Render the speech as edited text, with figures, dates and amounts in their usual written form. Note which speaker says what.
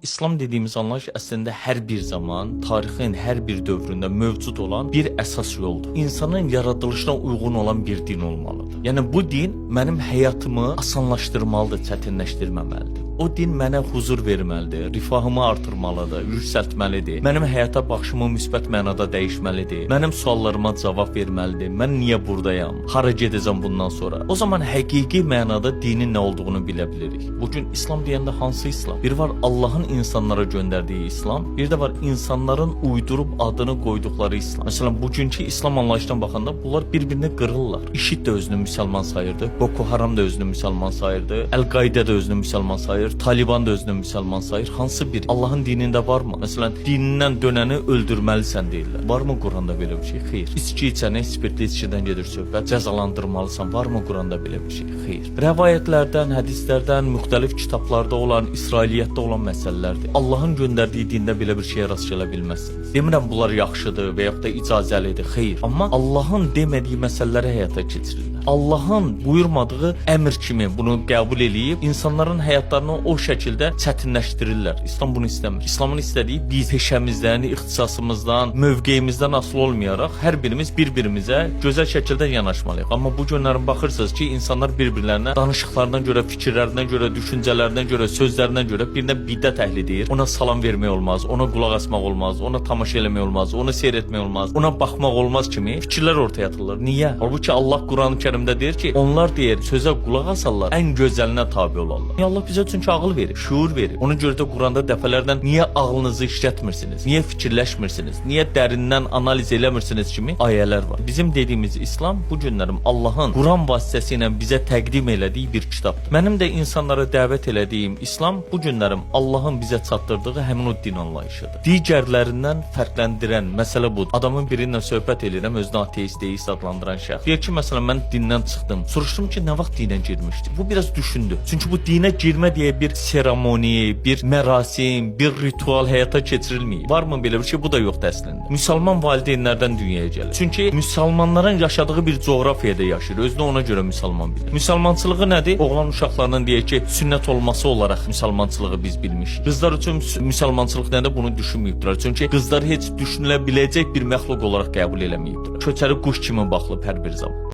Speaker 1: İslam dediğimiz anlayış aslında her bir zaman, tarixin her bir dövründe mövcud olan bir əsas yoldur. İnsanın yaradılışına uyğun olan bir din olmalıdır. Yəni bu din mənim həyatımı asanlaşdırmalıdır, çətinləşdirməməlidir. O din mənə huzur verməlidir, rifahımı artırmalıdır, yüksəltməlidir. Mənim həyata baxışımı müsbət mənada dəyişməlidir. Mənim suallarıma cavab verməlidir. Mən niyə buradayam? Hara gedəcəm bundan sonra? O zaman həqiqi mənada dinin nə olduğunu bilə bilirik. Bugün İslam deyəndə hansı İslam? Bir var Allah'ın insanlara gönderdiği İslam, bir de var insanların uydurup adını koydukları İslam. Mesela bugünkü İslam anlayışından bakanda bunlar birbirini kırırlar. IŞİD de özünü Müslüman sayırdı, Boko Haram da özünü Müslüman sayırdı, El-Qaide de özünü Müslüman sayır, Taliban da özünü Müslüman sayır. Hansı bir? Allah'ın dininde var mı? Mesela dininden döneni öldürmelisən deyirlər. Var mı Kur'an'da böyle bir şey? Xeyr. İçki içəni, spirtli içkiden gedir söhbət. Cəzalandırmalısan. Var mı Kur'an'da böyle bir şey? Xeyr. Rəvayətlərdən, hədislərdən, müxtəlif kitablarda olan, İsrailiyyətdə olan məsələlərdir. Allah'ın gönderdiği dində belə bir şeye rast gələ bilməzsiniz. Demirəm bunlar yaxşıdır və yaxud da icazəlidir. Xeyr. Amma Allah'ın demədiyi məsələləri həyata keçirirlər. Allah'ın buyurmadığı əmr kimi bunu qəbul eləyib insanların həyatlarını o şəkildə çətinləşdirirlər. İslam bunu istəmir. İslamın istədiyi biz peşəmizdən, ixtisasımızdan, mövqeyimizdən asılı olmayaraq hər birimiz bir-birimizə gözəl şəkildə yanaşmalıyıq. Amma bu günlərin baxırsınız ki, insanlar bir-birlərinə danışıqlarından görə, fikirlərindən görə, düşüncələrindən görə, sözlərindən görə birinə bidət əhli deyir. Ona salam vermək olmaz, ona qulaq asmaq olmaz, ona tamaşa eləmək olmaz, onu seyr etmək olmaz, ona baxmaq olmaz kimi fikirlər ortaya atırlar. Niyə? Halbuki Allah Quran-ı Kərimdə deyir ki, onlar deyir sözə qulaq asarlar, ən gözəlinə tabe olarlar. Niyə Allah bizə çünki ağıl verir, şuur verir. Ona görə də Quranda dəfələrdən niyə ağlınızı işlətmirsiniz, niyə fikirləşmirsiniz, niyə dərindən analiz eləmirsiniz kimi ayələr var. Bizim dediyimiz İslam bu günlərim Allah'ın Quran vasitəsilə bizə təqdim elədiyi bir kitabdır. Mənim də insanlara dəvət elədiyim İslam bu günlərim Allah'ın bizə çatdırdığı həmin o din anlayışıdır. Digərlərindən fərqləndirən məsələ budur. Adamın birinlə söhbət edirəm, özünü ateist, deist adlandıran şəxs. Deyir ki, məsələn mən dindən çıxdım. Soruşdum ki, nə vaxt dinə girmişdi? Bu biraz düşündü. Çünki bu dinə girmə deyə bir seremoni, bir mərasim, bir ritual həyata keçirilməyib. Varmı belə bir şey? Bu da yoxdur əslində. Müsəlman valideynlərdən dünyaya gəlir. Çünki müsəlmanların yaşadığı bir coğrafiyada yaşayır. Özünü ona görə müsəlman bilir. Müsəlmançılığı nədir? Oğlan uşaqlarının deyək ki, sünnət olması olaraq müsəlmançılığı biz bilmişik. Qızlar üçün müsəlmançılıq nədir? Bunu düşünməyibdilər. Çünki qızlar heç düşünülə biləcək bir məxluq olaraq qəbul eləməyibdilər. Köçəri quş kimi baxılıb hər bir zaman.